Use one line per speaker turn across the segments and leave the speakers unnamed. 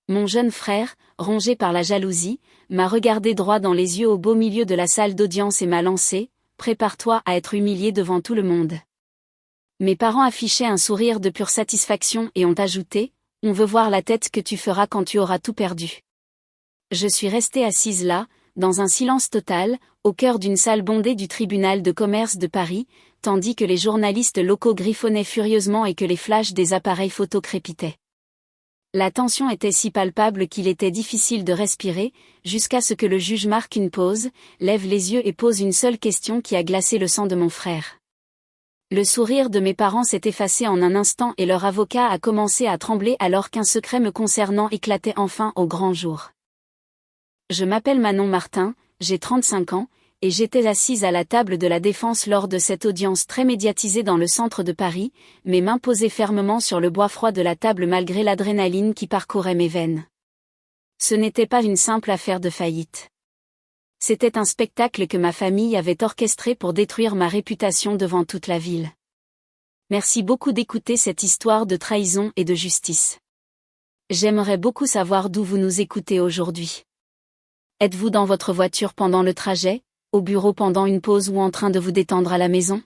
Mon jeune frère, rongé par la jalousie, m'a regardé droit dans les yeux au beau milieu de la salle d'audience et m'a lancé « Prépare-toi à être humilié devant tout le monde ». Mes parents affichaient un sourire de pure satisfaction et ont ajouté « On veut voir la tête que tu feras quand tu auras tout perdu ». Je suis restée assise là, dans un silence total, au cœur d'une salle bondée du tribunal de commerce de Paris, tandis que les journalistes locaux griffonnaient furieusement et que les flashs des appareils photo crépitaient. La tension était si palpable qu'il était difficile de respirer, jusqu'à ce que le juge marque une pause, lève les yeux et pose une seule question qui a glacé le sang de mon frère. Le sourire de mes parents s'est effacé en un instant et leur avocat a commencé à trembler alors qu'un secret me concernant éclatait enfin au grand jour. Je m'appelle Manon Martin, j'ai 35 ans, et j'étais assise à la table de la défense lors de cette audience très médiatisée dans le centre de Paris, mes mains posées fermement sur le bois froid de la table malgré l'adrénaline qui parcourait mes veines. Ce n'était pas une simple affaire de faillite. C'était un spectacle que ma famille avait orchestré pour détruire ma réputation devant toute la ville. Merci beaucoup d'écouter cette histoire de trahison et de justice. J'aimerais beaucoup savoir d'où vous nous écoutez aujourd'hui. Êtes-vous dans votre voiture pendant le trajet, au bureau pendant une pause ou en train de vous détendre à la maison?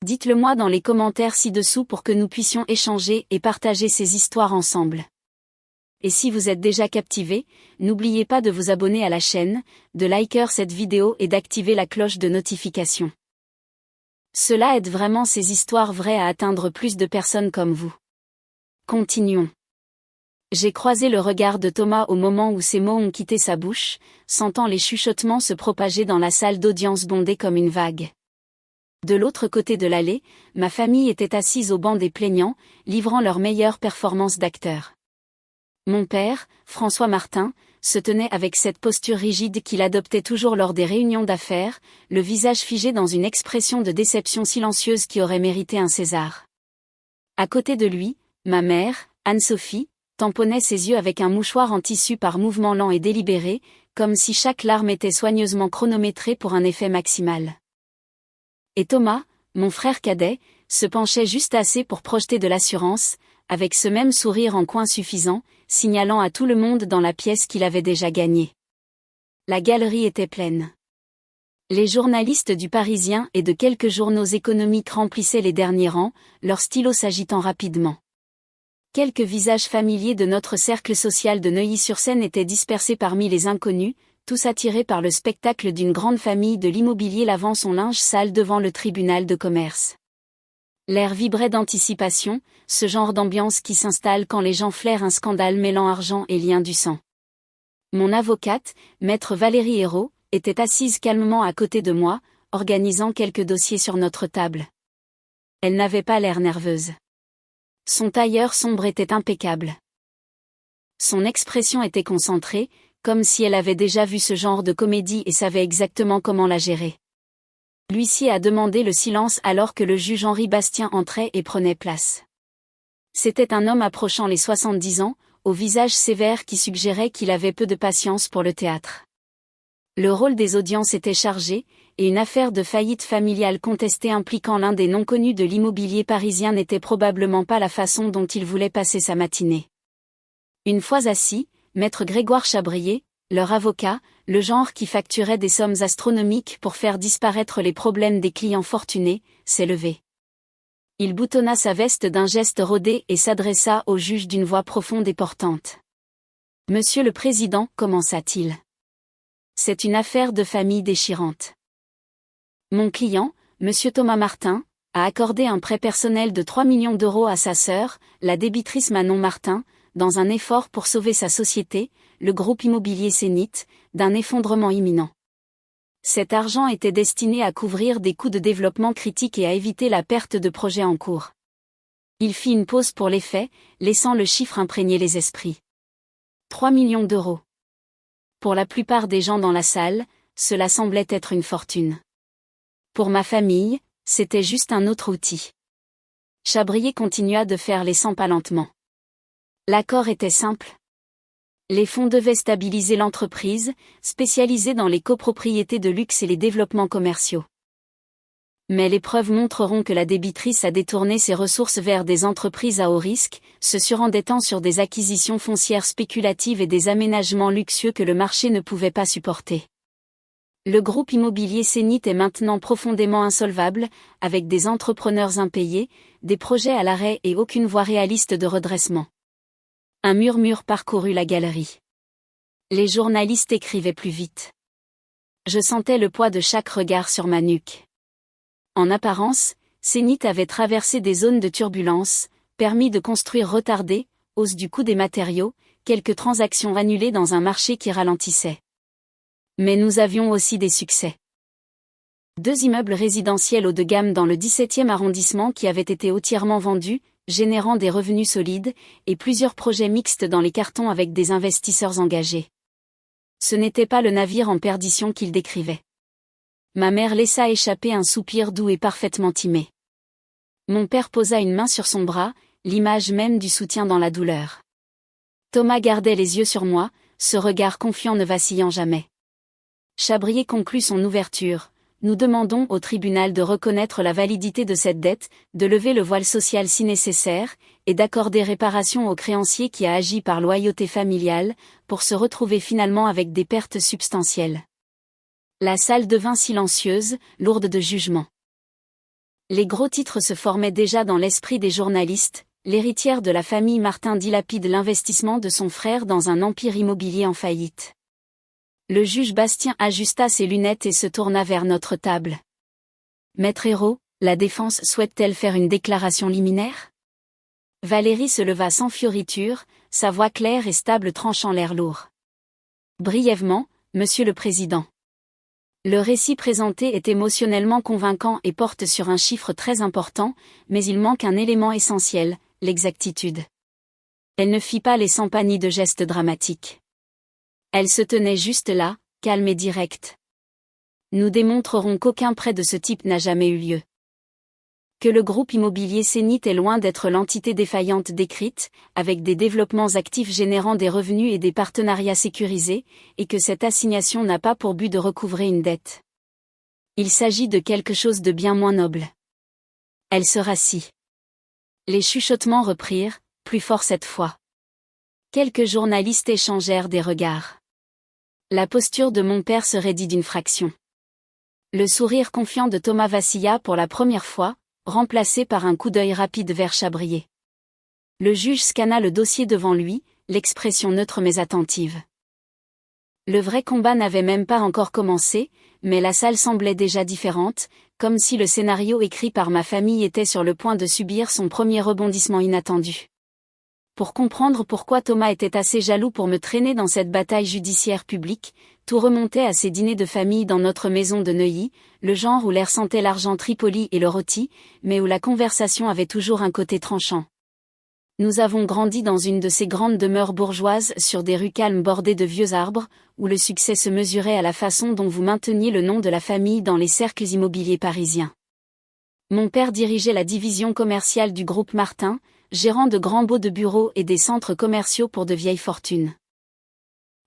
Dites-le moi dans les commentaires ci-dessous pour que nous puissions échanger et partager ces histoires ensemble. Et si vous êtes déjà captivé, n'oubliez pas de vous abonner à la chaîne, de liker cette vidéo et d'activer la cloche de notification. Cela aide vraiment ces histoires vraies à atteindre plus de personnes comme vous. Continuons. J'ai croisé le regard de Thomas au moment où ces mots ont quitté sa bouche, sentant les chuchotements se propager dans la salle d'audience bondée comme une vague. De l'autre côté de l'allée, ma famille était assise au banc des plaignants, livrant leur meilleure performance d'acteur. Mon père, François Martin, se tenait avec cette posture rigide qu'il adoptait toujours lors des réunions d'affaires, le visage figé dans une expression de déception silencieuse qui aurait mérité un César. À côté de lui, ma mère, Anne-Sophie, tamponnait ses yeux avec un mouchoir en tissu par mouvement lent et délibéré, comme si chaque larme était soigneusement chronométrée pour un effet maximal. Et Thomas, mon frère cadet, se penchait juste assez pour projeter de l'assurance, avec ce même sourire en coin suffisant, signalant à tout le monde dans la pièce qu'il avait déjà gagné. La galerie était pleine. Les journalistes du Parisien et de quelques journaux économiques remplissaient les derniers rangs, leurs stylos s'agitant rapidement. Quelques visages familiers de notre cercle social de Neuilly-sur-Seine étaient dispersés parmi les inconnus, tous attirés par le spectacle d'une grande famille de l'immobilier lavant son linge sale devant le tribunal de commerce. L'air vibrait d'anticipation, ce genre d'ambiance qui s'installe quand les gens flairent un scandale mêlant argent et lien du sang. Mon avocate, maître Valérie Hérault, était assise calmement à côté de moi, organisant quelques dossiers sur notre table. Elle n'avait pas l'air nerveuse. Son tailleur sombre était impeccable. Son expression était concentrée, comme si elle avait déjà vu ce genre de comédie et savait exactement comment la gérer. L'huissier a demandé le silence alors que le juge Henri Bastien entrait et prenait place. C'était un homme approchant les 70 ans, au visage sévère qui suggérait qu'il avait peu de patience pour le théâtre. Le rôle des audiences était chargé, et une affaire de faillite familiale contestée impliquant l'un des noms connus de l'immobilier parisien n'était probablement pas la façon dont il voulait passer sa matinée. Une fois assis, maître Grégoire Chabrier, leur avocat, le genre qui facturait des sommes astronomiques pour faire disparaître les problèmes des clients fortunés, s'est levé. Il boutonna sa veste d'un geste rodé et s'adressa au juge d'une voix profonde et portante. « Monsieur le Président, commença-t-il. C'est une affaire de famille déchirante. Mon client, Monsieur Thomas Martin, a accordé un prêt personnel de 3 millions d'euros à sa sœur, la débitrice Manon Martin, dans un effort pour sauver sa société, le groupe immobilier Zénith, d'un effondrement imminent. Cet argent était destiné à couvrir des coûts de développement critiques et à éviter la perte de projets en cours. Il fit une pause pour l'effet, laissant le chiffre imprégner les esprits. 3 millions d'euros. Pour la plupart des gens dans la salle, cela semblait être une fortune. Pour ma famille, c'était juste un autre outil. Chabrier continua de faire les 100 pas lentement. L'accord était simple. Les fonds devaient stabiliser l'entreprise, spécialisée dans les copropriétés de luxe et les développements commerciaux. Mais les preuves montreront que la débitrice a détourné ses ressources vers des entreprises à haut risque, se surendettant sur des acquisitions foncières spéculatives et des aménagements luxueux que le marché ne pouvait pas supporter. Le groupe immobilier Cenit est maintenant profondément insolvable, avec des entrepreneurs impayés, des projets à l'arrêt et aucune voie réaliste de redressement. Un murmure parcourut la galerie. Les journalistes écrivaient plus vite. Je sentais le poids de chaque regard sur ma nuque. En apparence, Cenit avait traversé des zones de turbulence, permis de construire retardé, hausse du coût des matériaux, quelques transactions annulées dans un marché qui ralentissait. Mais nous avions aussi des succès. 2 immeubles résidentiels haut de gamme dans le 17e arrondissement qui avaient été entièrement vendus, générant des revenus solides, et plusieurs projets mixtes dans les cartons avec des investisseurs engagés. Ce n'était pas le navire en perdition qu'il décrivait. Ma mère laissa échapper un soupir doux et parfaitement timé. Mon père posa une main sur son bras, l'image même du soutien dans la douleur. Thomas gardait les yeux sur moi, ce regard confiant ne vacillant jamais. Chabrier conclut son ouverture. Nous demandons au tribunal de reconnaître la validité de cette dette, de lever le voile social si nécessaire, et d'accorder réparation au créancier qui a agi par loyauté familiale, pour se retrouver finalement avec des pertes substantielles. La salle devint silencieuse, lourde de jugement. Les gros titres se formaient déjà dans l'esprit des journalistes. L'héritière de la famille Martin dilapide l'investissement de son frère dans un empire immobilier en faillite. Le juge Bastien ajusta ses lunettes et se tourna vers notre table. Maître Hérault, la défense souhaite-t-elle faire une déclaration liminaire? Valérie se leva sans fioriture, sa voix claire et stable tranchant l'air lourd. Brièvement, Monsieur le Président. Le récit présenté est émotionnellement convaincant et porte sur un chiffre très important, mais il manque un élément essentiel, l'exactitude. Elle ne fit pas les 100 pas ni de gestes dramatiques. Elle se tenait juste là, calme et directe. Nous démontrerons qu'aucun prêt de ce type n'a jamais eu lieu. Que le groupe immobilier Cenit est loin d'être l'entité défaillante décrite, avec des développements actifs générant des revenus et des partenariats sécurisés, et que cette assignation n'a pas pour but de recouvrer une dette. Il s'agit de quelque chose de bien moins noble. Elle se rassit. Les chuchotements reprirent, plus forts cette fois. Quelques journalistes échangèrent des regards. La posture de mon père se raidit d'une fraction. Le sourire confiant de Thomas vacilla pour la première fois, remplacé par un coup d'œil rapide vers Chabrier. Le juge scanna le dossier devant lui, l'expression neutre mais attentive. Le vrai combat n'avait même pas encore commencé, mais la salle semblait déjà différente, comme si le scénario écrit par ma famille était sur le point de subir son premier rebondissement inattendu. Pour comprendre pourquoi Thomas était assez jaloux pour me traîner dans cette bataille judiciaire publique, tout remontait à ces dîners de famille dans notre maison de Neuilly, le genre où l'air sentait l'argenterie polie et le rôti, mais où la conversation avait toujours un côté tranchant. Nous avons grandi dans une de ces grandes demeures bourgeoises sur des rues calmes bordées de vieux arbres, où le succès se mesurait à la façon dont vous mainteniez le nom de la famille dans les cercles immobiliers parisiens. Mon père dirigeait la division commerciale du groupe Martin, gérant de grands baux de bureaux et des centres commerciaux pour de vieilles fortunes.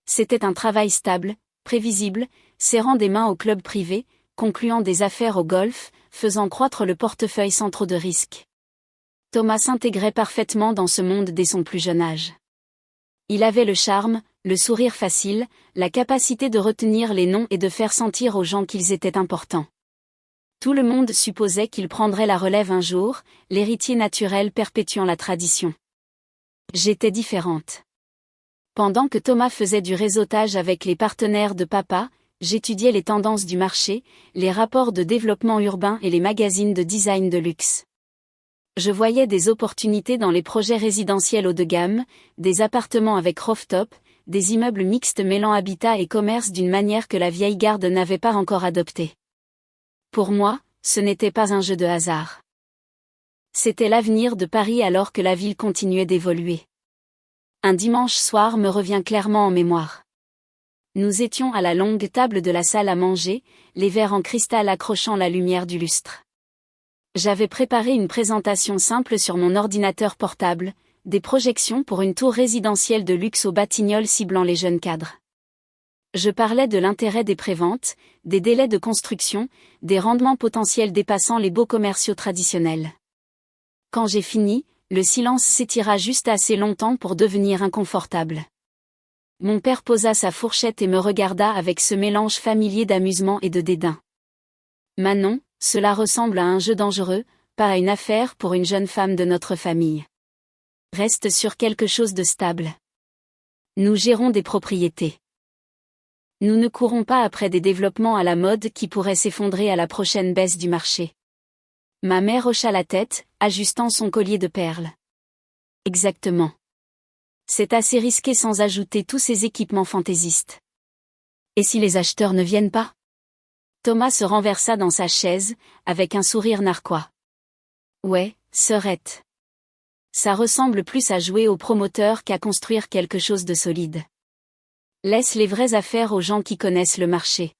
C'était un travail stable, prévisible, serrant des mains au club privé, concluant des affaires au golf, faisant croître le portefeuille sans trop de risques. Thomas s'intégrait parfaitement dans ce monde dès son plus jeune âge. Il avait le charme, le sourire facile, la capacité de retenir les noms et de faire sentir aux gens qu'ils étaient importants. Tout le monde supposait qu'il prendrait la relève un jour, l'héritier naturel perpétuant la tradition. J'étais différente. Pendant que Thomas faisait du réseautage avec les partenaires de papa, j'étudiais les tendances du marché, les rapports de développement urbain et les magazines de design de luxe. Je voyais des opportunités dans les projets résidentiels haut de gamme, des appartements avec rooftop, des immeubles mixtes mêlant habitat et commerce d'une manière que la vieille garde n'avait pas encore adoptée. Pour moi, ce n'était pas un jeu de hasard. C'était l'avenir de Paris alors que la ville continuait d'évoluer. Un dimanche soir me revient clairement en mémoire. Nous étions à la longue table de la salle à manger, les verres en cristal accrochant la lumière du lustre. J'avais préparé une présentation simple sur mon ordinateur portable, des projections pour une tour résidentielle de luxe aux Batignolles ciblant les jeunes cadres. Je parlais de l'intérêt des préventes, des délais de construction, des rendements potentiels dépassant les baux commerciaux traditionnels. Quand j'ai fini, le silence s'étira juste assez longtemps pour devenir inconfortable. Mon père posa sa fourchette et me regarda avec ce mélange familier d'amusement et de dédain. Manon, cela ressemble à un jeu dangereux, pas à une affaire pour une jeune femme de notre famille. Reste sur quelque chose de stable. Nous gérons des propriétés. Nous ne courons pas après des développements à la mode qui pourraient s'effondrer à la prochaine baisse du marché. Ma mère hocha la tête, ajustant son collier de perles. Exactement. C'est assez risqué sans ajouter tous ces équipements fantaisistes. Et si les acheteurs ne viennent pas? Thomas se renversa dans sa chaise, avec un sourire narquois. Ouais, sœurette. Ça ressemble plus à jouer au promoteur qu'à construire quelque chose de solide. Laisse les vraies affaires aux gens qui connaissent le marché.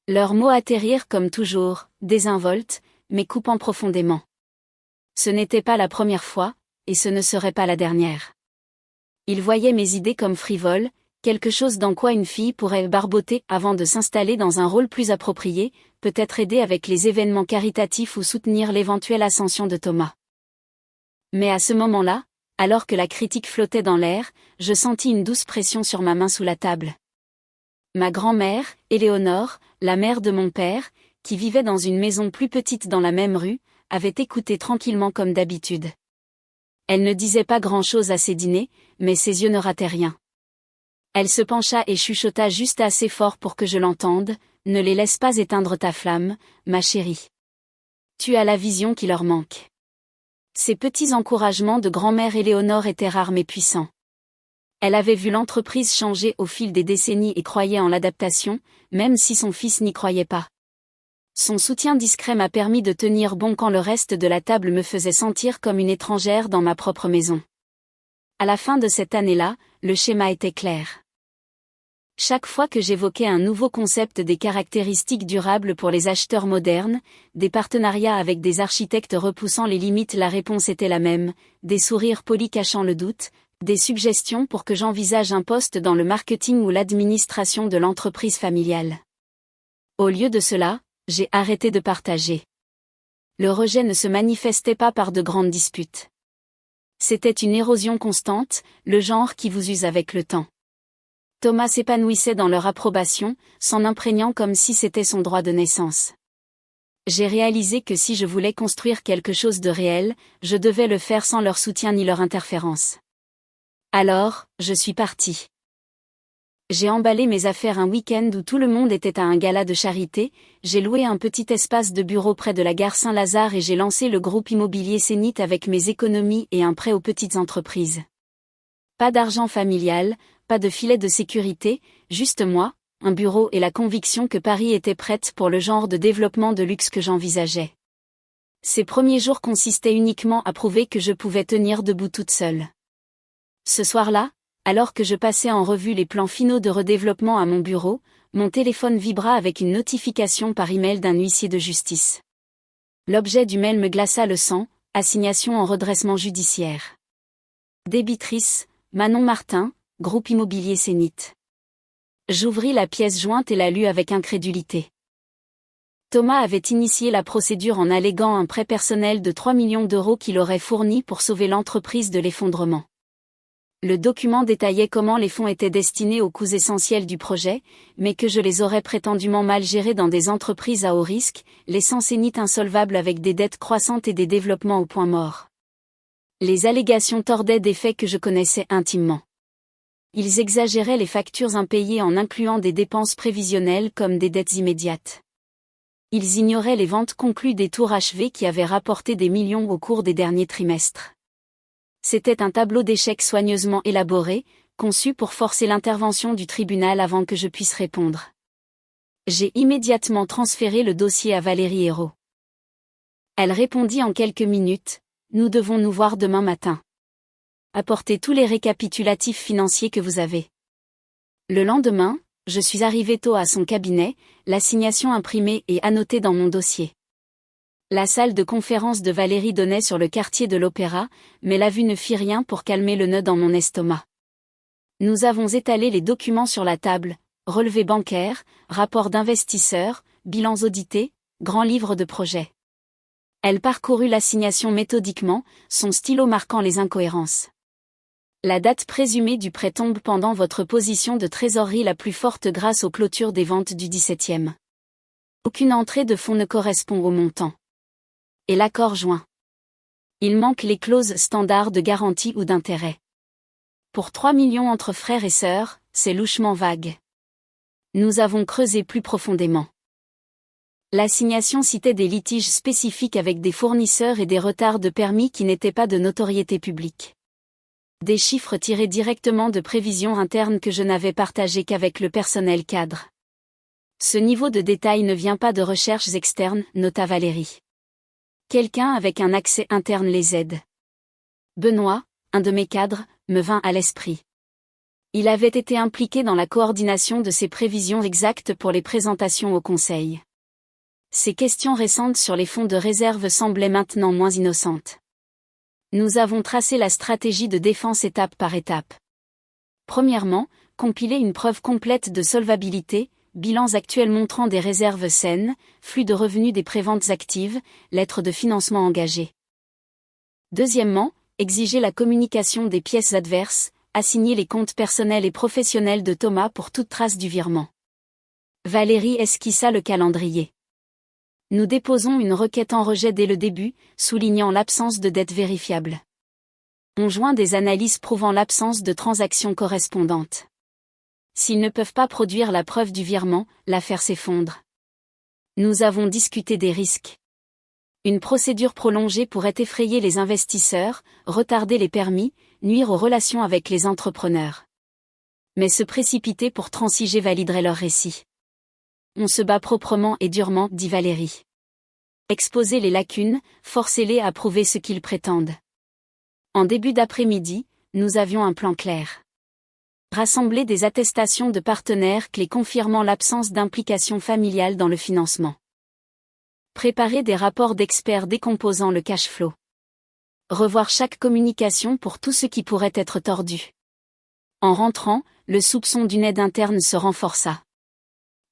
Leurs mots atterrirent comme toujours, désinvoltes, mais coupant profondément. Ce n'était pas la première fois, et ce ne serait pas la dernière. Il voyait mes idées comme frivoles, quelque chose dans quoi une fille pourrait barboter avant de s'installer dans un rôle plus approprié, peut-être aider avec les événements caritatifs ou soutenir l'éventuelle ascension de Thomas. Mais à ce moment-là, alors que la critique flottait dans l'air, je sentis une douce pression sur ma main sous la table. Ma grand-mère, Éléonore, la mère de mon père, qui vivait dans une maison plus petite dans la même rue, avait écouté tranquillement comme d'habitude. Elle ne disait pas grand-chose à ses dîners, mais ses yeux ne rataient rien. Elle se pencha et chuchota juste assez fort pour que je l'entende, « Ne les laisse pas éteindre ta flamme, ma chérie. Tu as la vision qui leur manque. » Ces petits encouragements de grand-mère Éléonore étaient rares mais puissants. Elle avait vu l'entreprise changer au fil des décennies et croyait en l'adaptation, même si son fils n'y croyait pas. Son soutien discret m'a permis de tenir bon quand le reste de la table me faisait sentir comme une étrangère dans ma propre maison. À la fin de cette année-là, le schéma était clair. Chaque fois que j'évoquais un nouveau concept des caractéristiques durables pour les acheteurs modernes, des partenariats avec des architectes repoussant les limites, la réponse était la même, des sourires polis cachant le doute, des suggestions pour que j'envisage un poste dans le marketing ou l'administration de l'entreprise familiale. Au lieu de cela, j'ai arrêté de partager. Le rejet ne se manifestait pas par de grandes disputes. C'était une érosion constante, le genre qui vous use avec le temps. Thomas s'épanouissait dans leur approbation, s'en imprégnant comme si c'était son droit de naissance. J'ai réalisé que si je voulais construire quelque chose de réel, je devais le faire sans leur soutien ni leur interférence. Alors, je suis partie. J'ai emballé mes affaires un week-end où tout le monde était à un gala de charité, j'ai loué un petit espace de bureau près de la gare Saint-Lazare et j'ai lancé le groupe immobilier Zénith avec mes économies et un prêt aux petites entreprises. Pas d'argent familial, pas de filet de sécurité, juste moi, un bureau et la conviction que Paris était prête pour le genre de développement de luxe que j'envisageais. Ces premiers jours consistaient uniquement à prouver que je pouvais tenir debout toute seule. Ce soir-là, alors que je passais en revue les plans finaux de redéveloppement à mon bureau, mon téléphone vibra avec une notification par email d'un huissier de justice. L'objet du mail me glaça le sang, assignation en redressement judiciaire. Débitrice, Manon Martin, groupe immobilier Zénith. J'ouvris la pièce jointe et la lus avec incrédulité. Thomas avait initié la procédure en alléguant un prêt personnel de 3 millions d'euros qu'il aurait fourni pour sauver l'entreprise de l'effondrement. Le document détaillait comment les fonds étaient destinés aux coûts essentiels du projet, mais que je les aurais prétendument mal gérés dans des entreprises à haut risque, laissant Zénith insolvable avec des dettes croissantes et des développements au point mort. Les allégations tordaient des faits que je connaissais intimement. Ils exagéraient les factures impayées en incluant des dépenses prévisionnelles comme des dettes immédiates. Ils ignoraient les ventes conclues des tours achevées qui avaient rapporté des millions au cours des derniers trimestres. C'était un tableau d'échecs soigneusement élaboré, conçu pour forcer l'intervention du tribunal avant que je puisse répondre. J'ai immédiatement transféré le dossier à Valérie Hérault. Elle répondit en quelques minutes, « Nous devons nous voir demain matin. Apportez tous les récapitulatifs financiers que vous avez. » Le lendemain, je suis arrivé tôt à son cabinet, l'assignation imprimée et annotée dans mon dossier. La salle de conférence de Valérie donnait sur le quartier de l'Opéra, mais la vue ne fit rien pour calmer le nœud dans mon estomac. Nous avons étalé les documents sur la table, relevés bancaires, rapports d'investisseurs, bilans audités, grands livres de projet. Elle parcourut l'assignation méthodiquement, son stylo marquant les incohérences. La date présumée du prêt tombe pendant votre position de trésorerie la plus forte grâce aux clôtures des ventes du 17e. Aucune entrée de fonds ne correspond au montant. Et l'accord joint. Il manque les clauses standards de garantie ou d'intérêt. Pour 3 millions entre frères et sœurs, c'est louchement vague. Nous avons creusé plus profondément. L'assignation citait des litiges spécifiques avec des fournisseurs et des retards de permis qui n'étaient pas de notoriété publique. Des chiffres tirés directement de prévisions internes que je n'avais partagées qu'avec le personnel cadre. Ce niveau de détail ne vient pas de recherches externes, nota Valérie. Quelqu'un avec un accès interne les aide. Benoît, un de mes cadres, me vint à l'esprit. Il avait été impliqué dans la coordination de ces prévisions exactes pour les présentations au Conseil. Ces questions récentes sur les fonds de réserve semblaient maintenant moins innocentes. Nous avons tracé la stratégie de défense étape par étape. Premièrement, compiler une preuve complète de solvabilité, bilans actuels montrant des réserves saines, flux de revenus des préventes actives, lettres de financement engagées. Deuxièmement, exiger la communication des pièces adverses, assigner les comptes personnels et professionnels de Thomas pour toute trace du virement. Valérie esquissa le calendrier. Nous déposons une requête en rejet dès le début, soulignant l'absence de dette vérifiable. On joint des analyses prouvant l'absence de transactions correspondantes. S'ils ne peuvent pas produire la preuve du virement, l'affaire s'effondre. Nous avons discuté des risques. Une procédure prolongée pourrait effrayer les investisseurs, retarder les permis, nuire aux relations avec les entrepreneurs. Mais se précipiter pour transiger validerait leur récit. On se bat proprement et durement, dit Valérie. Exposez les lacunes, forcez-les à prouver ce qu'ils prétendent. En début d'après-midi, nous avions un plan clair. Rassembler des attestations de partenaires clés confirmant l'absence d'implication familiale dans le financement. Préparer des rapports d'experts décomposant le cash flow. Revoir chaque communication pour tout ce qui pourrait être tordu. En rentrant, le soupçon d'une aide interne se renforça.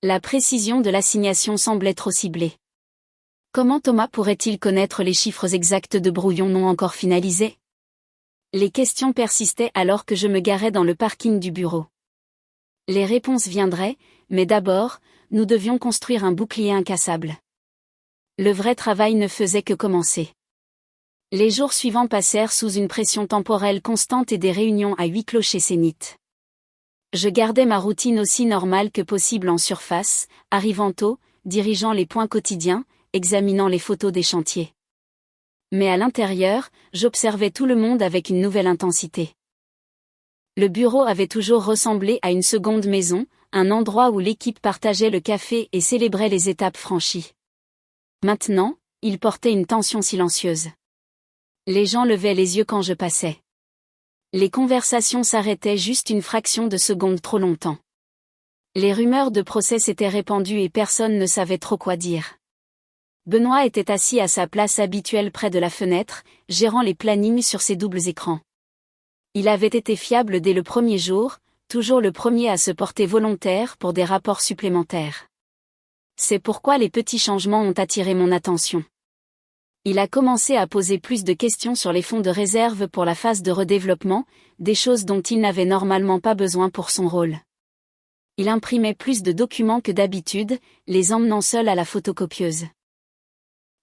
La précision de l'assignation semblait trop ciblée. Comment Thomas pourrait-il connaître les chiffres exacts de brouillons non encore finalisés? Les questions persistaient alors que je me garais dans le parking du bureau. Les réponses viendraient, mais d'abord, nous devions construire un bouclier incassable. Le vrai travail ne faisait que commencer. Les jours suivants passèrent sous une pression temporelle constante et des réunions à huis clos chez Zénith. Je gardais ma routine aussi normale que possible en surface, arrivant tôt, dirigeant les points quotidiens, examinant les photos des chantiers. Mais à l'intérieur, j'observais tout le monde avec une nouvelle intensité. Le bureau avait toujours ressemblé à une seconde maison, un endroit où l'équipe partageait le café et célébrait les étapes franchies. Maintenant, il portait une tension silencieuse. Les gens levaient les yeux quand je passais. Les conversations s'arrêtaient juste une fraction de seconde trop longtemps. Les rumeurs de procès s'étaient répandues et personne ne savait trop quoi dire. Benoît était assis à sa place habituelle près de la fenêtre, gérant les plannings sur ses doubles écrans. Il avait été fiable dès le premier jour, toujours le premier à se porter volontaire pour des rapports supplémentaires. C'est pourquoi les petits changements ont attiré mon attention. Il a commencé à poser plus de questions sur les fonds de réserve pour la phase de redéveloppement, des choses dont il n'avait normalement pas besoin pour son rôle. Il imprimait plus de documents que d'habitude, les emmenant seul à la photocopieuse.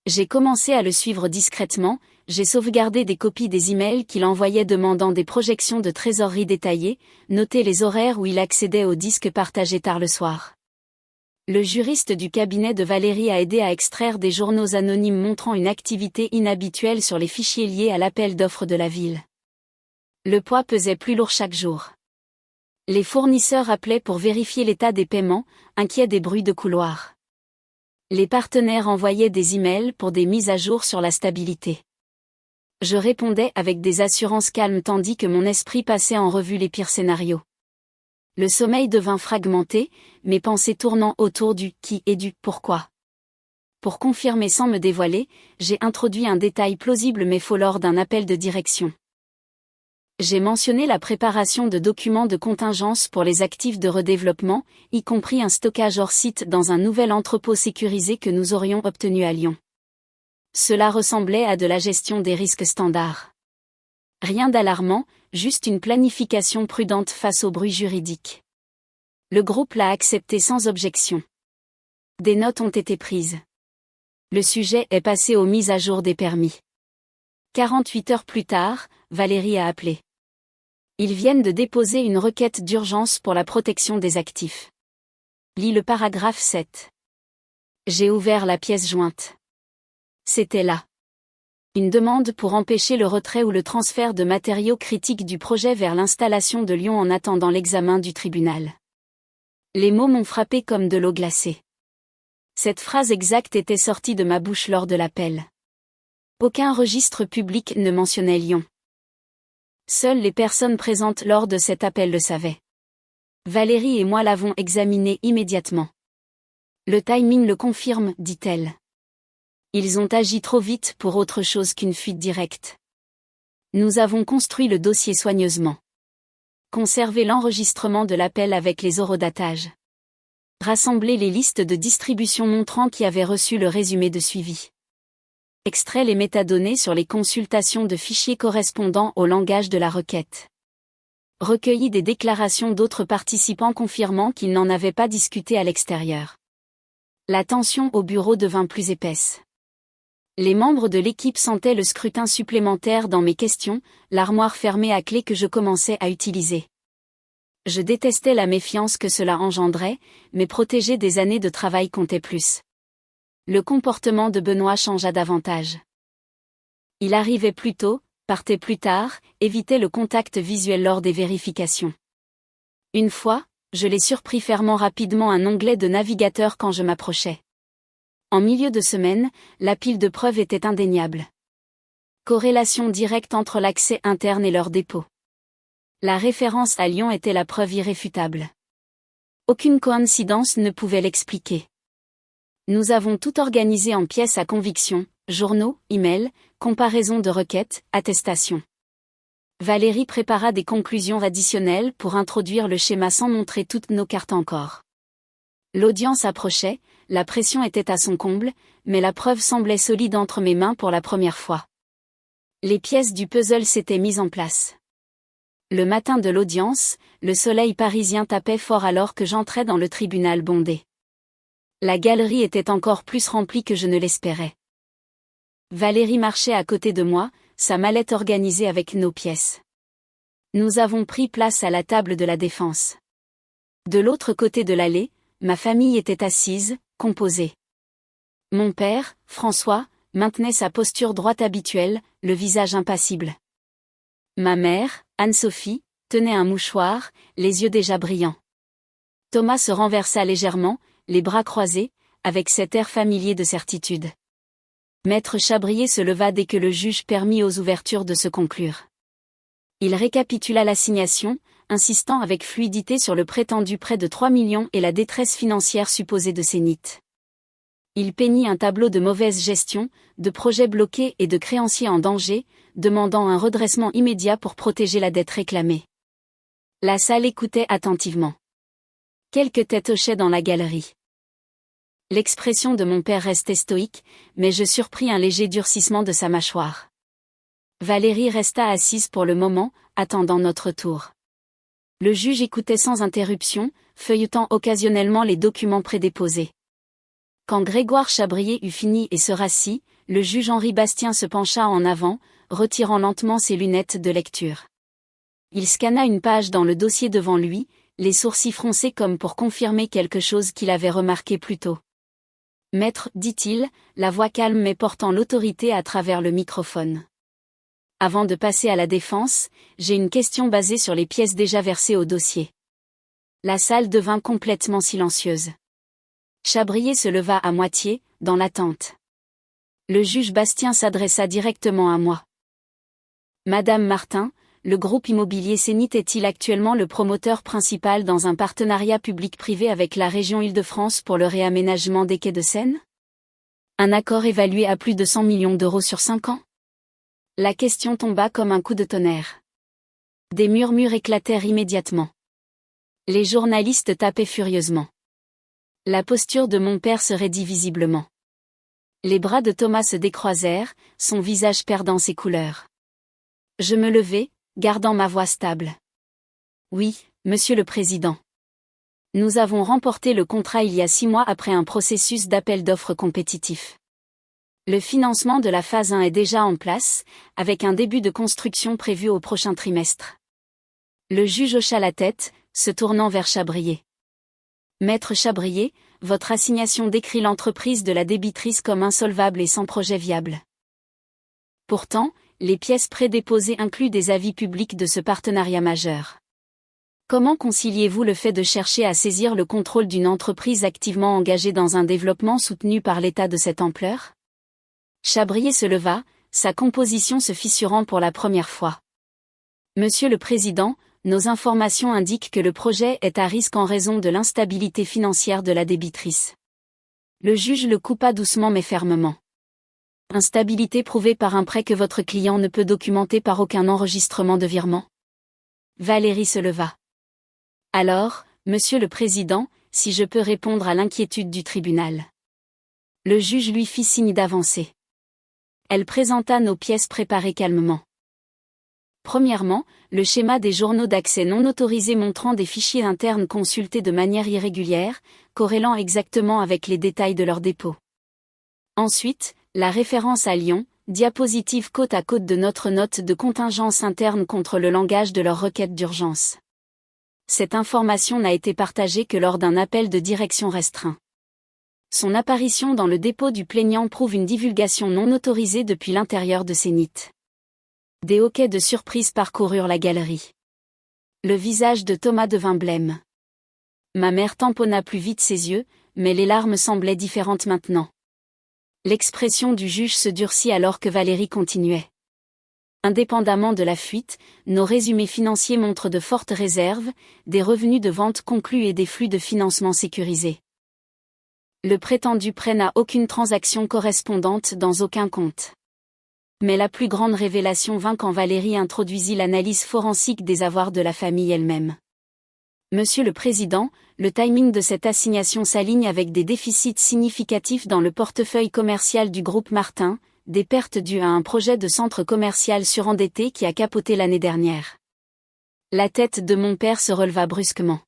J'ai commencé à le suivre discrètement, j'ai sauvegardé des copies des emails qu'il envoyait demandant des projections de trésorerie détaillées, noté les horaires où il accédait aux disques partagés tard le soir. Le juriste du cabinet de Valérie a aidé à extraire des journaux anonymes montrant une activité inhabituelle sur les fichiers liés à l'appel d'offres de la ville. Le poids pesait plus lourd chaque jour. Les fournisseurs appelaient pour vérifier l'état des paiements, inquiets des bruits de couloir. Les partenaires envoyaient des emails pour des mises à jour sur la stabilité. Je répondais avec des assurances calmes tandis que mon esprit passait en revue les pires scénarios. Le sommeil devint fragmenté, mes pensées tournant autour du qui et du pourquoi. Pour confirmer sans me dévoiler, j'ai introduit un détail plausible mais faux lors d'un appel de direction. J'ai mentionné la préparation de documents de contingence pour les actifs de redéveloppement, y compris un stockage hors site dans un nouvel entrepôt sécurisé que nous aurions obtenu à Lyon. Cela ressemblait à de la gestion des risques standards. Rien d'alarmant, juste une planification prudente face au bruit juridique. Le groupe l'a accepté sans objection. Des notes ont été prises. Le sujet est passé aux mises à jour des permis. 48 heures plus tard, Valérie a appelé. Ils viennent de déposer une requête d'urgence pour la protection des actifs. Lis le paragraphe 7. J'ai ouvert la pièce jointe. C'était là. Une demande pour empêcher le retrait ou le transfert de matériaux critiques du projet vers l'installation de Lyon en attendant l'examen du tribunal. Les mots m'ont frappé comme de l'eau glacée. Cette phrase exacte était sortie de ma bouche lors de l'appel. Aucun registre public ne mentionnait Lyon. Seules les personnes présentes lors de cet appel le savaient. Valérie et moi l'avons examiné immédiatement. Le timing le confirme, dit-elle. Ils ont agi trop vite pour autre chose qu'une fuite directe. Nous avons construit le dossier soigneusement. Conservé l'enregistrement de l'appel avec les horodatages. Rassemblé les listes de distribution montrant qui avait reçu le résumé de suivi. Extrait les métadonnées sur les consultations de fichiers correspondant au langage de la requête. Recueilli des déclarations d'autres participants confirmant qu'ils n'en avaient pas discuté à l'extérieur. La tension au bureau devint plus épaisse. Les membres de l'équipe sentaient le scrutin supplémentaire dans mes questions, l'armoire fermée à clé que je commençais à utiliser. Je détestais la méfiance que cela engendrait, mais protéger des années de travail comptait plus. Le comportement de Benoît changea davantage. Il arrivait plus tôt, partait plus tard, évitait le contact visuel lors des vérifications. Une fois, je l'ai surpris fermant rapidement un onglet de navigateur quand je m'approchais. En milieu de semaine, la pile de preuves était indéniable. Corrélation directe entre l'accès interne et leur dépôt. La référence à Lyon était la preuve irréfutable. Aucune coïncidence ne pouvait l'expliquer. Nous avons tout organisé en pièces à conviction, journaux, emails, comparaison de requêtes, attestations. Valérie prépara des conclusions additionnelles pour introduire le schéma sans montrer toutes nos cartes encore. L'audience approchait, la pression était à son comble, mais la preuve semblait solide entre mes mains pour la première fois. Les pièces du puzzle s'étaient mises en place. Le matin de l'audience, le soleil parisien tapait fort alors que j'entrais dans le tribunal bondé. La galerie était encore plus remplie que je ne l'espérais. Valérie marchait à côté de moi, sa mallette organisée avec nos pièces. Nous avons pris place à la table de la défense. De l'autre côté de l'allée, ma famille était assise, composée. Mon père, François, maintenait sa posture droite habituelle, le visage impassible. Ma mère, Anne-Sophie, tenait un mouchoir, les yeux déjà brillants. Thomas se renversa légèrement, les bras croisés, avec cet air familier de certitude. Maître Chabrier se leva dès que le juge permit aux ouvertures de se conclure. Il récapitula l'assignation, insistant avec fluidité sur le prétendu prêt de 3 millions et la détresse financière supposée de Zénith. Il peignit un tableau de mauvaise gestion, de projets bloqués et de créanciers en danger, demandant un redressement immédiat pour protéger la dette réclamée. La salle écoutait attentivement. Quelques têtes hochaient dans la galerie. L'expression de mon père restait stoïque, mais je surpris un léger durcissement de sa mâchoire. Valérie resta assise pour le moment, attendant notre tour. Le juge écoutait sans interruption, feuilletant occasionnellement les documents prédéposés. Quand Grégoire Chabrier eut fini et se rassit, le juge Henri Bastien se pencha en avant, retirant lentement ses lunettes de lecture. Il scanna une page dans le dossier devant lui, les sourcils froncés comme pour confirmer quelque chose qu'il avait remarqué plus tôt. « Maître, dit-il, la voix calme mais portant l'autorité à travers le microphone. Avant de passer à la défense, j'ai une question basée sur les pièces déjà versées au dossier. » La salle devint complètement silencieuse. Chabrier se leva à moitié, dans l'attente. Le juge Bastien s'adressa directement à moi. « Madame Martin, le groupe immobilier Zénith est-il actuellement le promoteur principal dans un partenariat public-privé avec la région Île-de-France pour le réaménagement des quais de Seine? Un accord évalué à plus de 100 millions d'euros sur 5 ans? » La question tomba comme un coup de tonnerre. Des murmures éclatèrent immédiatement. Les journalistes tapaient furieusement. La posture de mon père se raidit visiblement. Les bras de Thomas se décroisèrent, son visage perdant ses couleurs. Je me levai, gardant ma voix stable. Oui, Monsieur le Président. Nous avons remporté le contrat il y a 6 mois après un processus d'appel d'offres compétitif. Le financement de la phase 1 est déjà en place, avec un début de construction prévu au prochain trimestre. Le juge hocha la tête, se tournant vers Chabrier. Maître Chabrier, votre assignation décrit l'entreprise de la débitrice comme insolvable et sans projet viable. Pourtant, les pièces prédéposées incluent des avis publics de ce partenariat majeur. Comment conciliez-vous le fait de chercher à saisir le contrôle d'une entreprise activement engagée dans un développement soutenu par l'État de cette ampleur? Chabrier se leva, sa composition se fissurant pour la première fois. Monsieur le Président, nos informations indiquent que le projet est à risque en raison de l'instabilité financière de la débitrice. Le juge le coupa doucement mais fermement. Instabilité prouvée par un prêt que votre client ne peut documenter par aucun enregistrement de virement. Valérie se leva. Alors, Monsieur le Président, si je peux répondre à l'inquiétude du tribunal. Le juge lui fit signe d'avancer. Elle présenta nos pièces préparées calmement. Premièrement, le schéma des journaux d'accès non autorisés montrant des fichiers internes consultés de manière irrégulière, corrélant exactement avec les détails de leur dépôt. Ensuite, la référence à Lyon, diapositive côte à côte de notre note de contingence interne contre le langage de leur requête d'urgence. Cette information n'a été partagée que lors d'un appel de direction restreint. Son apparition dans le dépôt du plaignant prouve une divulgation non autorisée depuis l'intérieur de Zénith. Des hoquets de surprise parcoururent la galerie. Le visage de Thomas devint blême. Ma mère tamponna plus vite ses yeux, mais les larmes semblaient différentes maintenant. L'expression du juge se durcit alors que Valérie continuait. Indépendamment de la fuite, nos résumés financiers montrent de fortes réserves, des revenus de vente conclus et des flux de financement sécurisés. Le prétendu prêt n'a aucune transaction correspondante dans aucun compte. Mais la plus grande révélation vint quand Valérie introduisit l'analyse forensique des avoirs de la famille elle-même. Monsieur le Président, le timing de cette assignation s'aligne avec des déficits significatifs dans le portefeuille commercial du groupe Martin, des pertes dues à un projet de centre commercial surendetté qui a capoté l'année dernière. La tête de mon père se releva brusquement.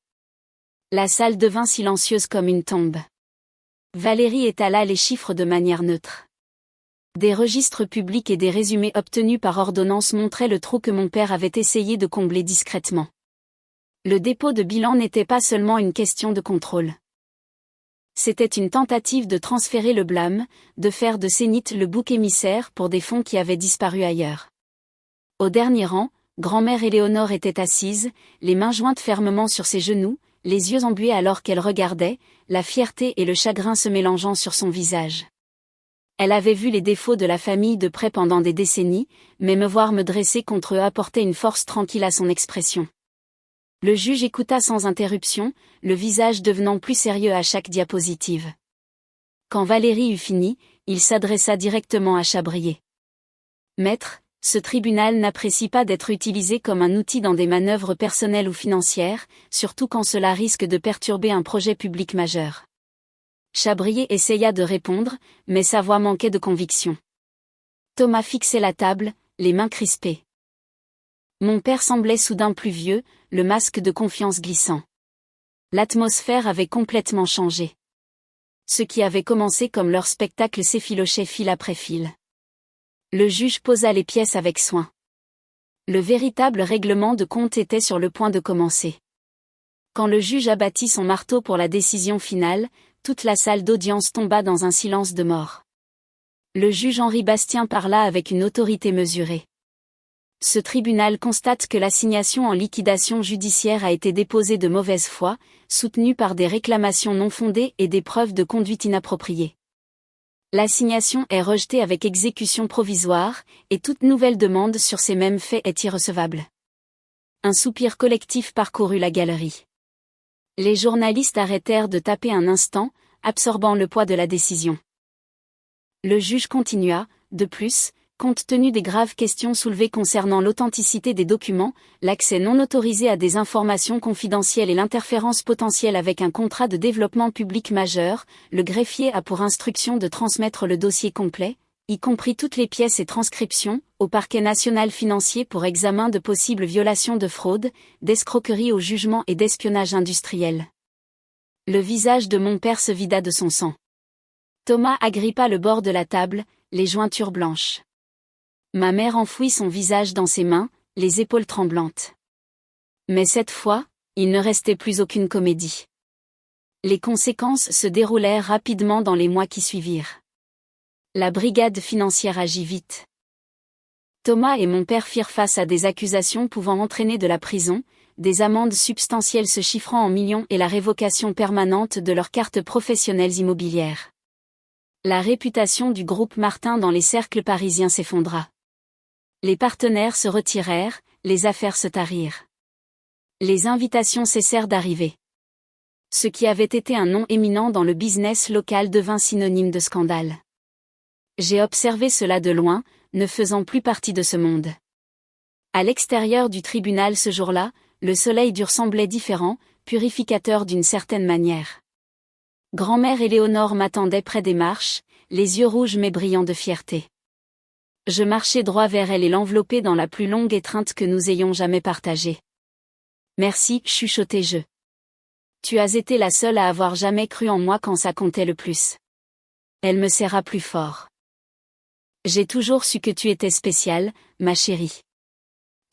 La salle devint silencieuse comme une tombe. Valérie étala les chiffres de manière neutre. Des registres publics et des résumés obtenus par ordonnance montraient le trou que mon père avait essayé de combler discrètement. Le dépôt de bilan n'était pas seulement une question de contrôle. C'était une tentative de transférer le blâme, de faire de Zénith le bouc émissaire pour des fonds qui avaient disparu ailleurs. Au dernier rang, grand-mère Éléonore était assise, les mains jointes fermement sur ses genoux, les yeux embués alors qu'elle regardait, la fierté et le chagrin se mélangeant sur son visage. Elle avait vu les défauts de la famille de près pendant des décennies, mais me voir me dresser contre eux apportait une force tranquille à son expression. Le juge écouta sans interruption, le visage devenant plus sérieux à chaque diapositive. Quand Valérie eut fini, il s'adressa directement à Chabrier. Maître, ce tribunal n'apprécie pas d'être utilisé comme un outil dans des manœuvres personnelles ou financières, surtout quand cela risque de perturber un projet public majeur. Chabrier essaya de répondre, mais sa voix manquait de conviction. Thomas fixait la table, les mains crispées. Mon père semblait soudain plus vieux, le masque de confiance glissant. L'atmosphère avait complètement changé. Ce qui avait commencé comme leur spectacle s'effilochait fil après fil. Le juge posa les pièces avec soin. Le véritable règlement de compte était sur le point de commencer. Quand le juge abattit son marteau pour la décision finale, toute la salle d'audience tomba dans un silence de mort. Le juge Henri Bastien parla avec une autorité mesurée. Ce tribunal constate que l'assignation en liquidation judiciaire a été déposée de mauvaise foi, soutenue par des réclamations non fondées et des preuves de conduite inappropriée. L'assignation est rejetée avec exécution provisoire, et toute nouvelle demande sur ces mêmes faits est irrecevable. Un soupir collectif parcourut la galerie. Les journalistes arrêtèrent de taper un instant, absorbant le poids de la décision. Le juge continua, de plus, Compte tenu des graves questions soulevées concernant l'authenticité des documents, l'accès non autorisé à des informations confidentielles et l'interférence potentielle avec un contrat de développement public majeur, le greffier a pour instruction de transmettre le dossier complet, y compris toutes les pièces et transcriptions, au parquet national financier pour examen de possibles violations de fraude, d'escroquerie au jugement et d'espionnage industriel. Le visage de mon père se vida de son sang. Thomas agrippa le bord de la table, les jointures blanches. Ma mère enfouit son visage dans ses mains, les épaules tremblantes. Mais cette fois, il ne restait plus aucune comédie. Les conséquences se déroulèrent rapidement dans les mois qui suivirent. La brigade financière agit vite. Thomas et mon père firent face à des accusations pouvant entraîner de la prison, des amendes substantielles se chiffrant en millions et la révocation permanente de leurs cartes professionnelles immobilières. La réputation du groupe Martin dans les cercles parisiens s'effondra. Les partenaires se retirèrent, les affaires se tarirent. Les invitations cessèrent d'arriver. Ce qui avait été un nom éminent dans le business local devint synonyme de scandale. J'ai observé cela de loin, ne faisant plus partie de ce monde. À l'extérieur du tribunal ce jour-là, le soleil dur semblait différent, purificateur d'une certaine manière. Grand-mère Éléonore m'attendait près des marches, les yeux rouges mais brillants de fierté. Je marchai droit vers elle et l'enveloppai dans la plus longue étreinte que nous ayons jamais partagée. Merci, chuchotai-je. Tu as été la seule à avoir jamais cru en moi quand ça comptait le plus. Elle me serra plus fort. J'ai toujours su que tu étais spéciale, ma chérie.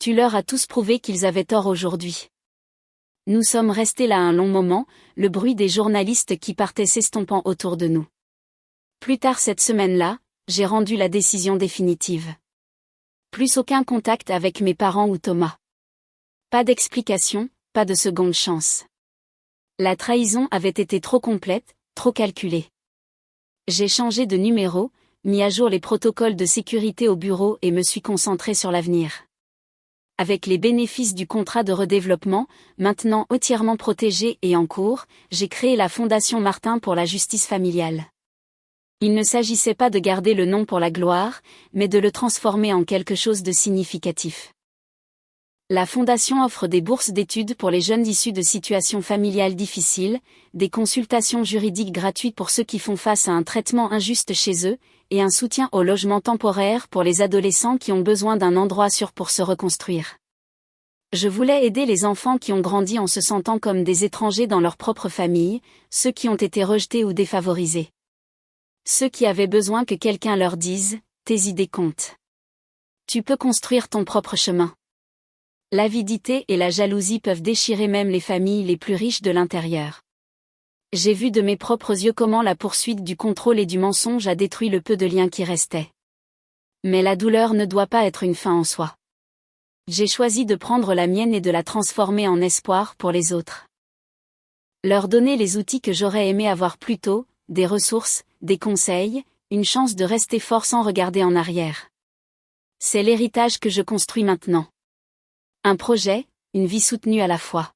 Tu leur as tous prouvé qu'ils avaient tort aujourd'hui. Nous sommes restés là un long moment, le bruit des journalistes qui partaient s'estompant autour de nous. Plus tard cette semaine-là, j'ai rendu la décision définitive. Plus aucun contact avec mes parents ou Thomas. Pas d'explication, pas de seconde chance. La trahison avait été trop complète, trop calculée. J'ai changé de numéro, mis à jour les protocoles de sécurité au bureau et me suis concentré sur l'avenir. Avec les bénéfices du contrat de redéveloppement, maintenant entièrement protégé et en cours, j'ai créé la Fondation Martin pour la justice familiale. Il ne s'agissait pas de garder le nom pour la gloire, mais de le transformer en quelque chose de significatif. La Fondation offre des bourses d'études pour les jeunes issus de situations familiales difficiles, des consultations juridiques gratuites pour ceux qui font face à un traitement injuste chez eux, et un soutien au logement temporaire pour les adolescents qui ont besoin d'un endroit sûr pour se reconstruire. Je voulais aider les enfants qui ont grandi en se sentant comme des étrangers dans leur propre famille, ceux qui ont été rejetés ou défavorisés. Ceux qui avaient besoin que quelqu'un leur dise « tes idées comptent. Tu peux construire ton propre chemin ». L'avidité et la jalousie peuvent déchirer même les familles les plus riches de l'intérieur. J'ai vu de mes propres yeux comment la poursuite du contrôle et du mensonge a détruit le peu de liens qui restaient. Mais la douleur ne doit pas être une fin en soi. J'ai choisi de prendre la mienne et de la transformer en espoir pour les autres. Leur donner les outils que j'aurais aimé avoir plus tôt, des ressources, des conseils, une chance de rester fort sans regarder en arrière. C'est l'héritage que je construis maintenant. Un projet, une vie soutenue à la fois.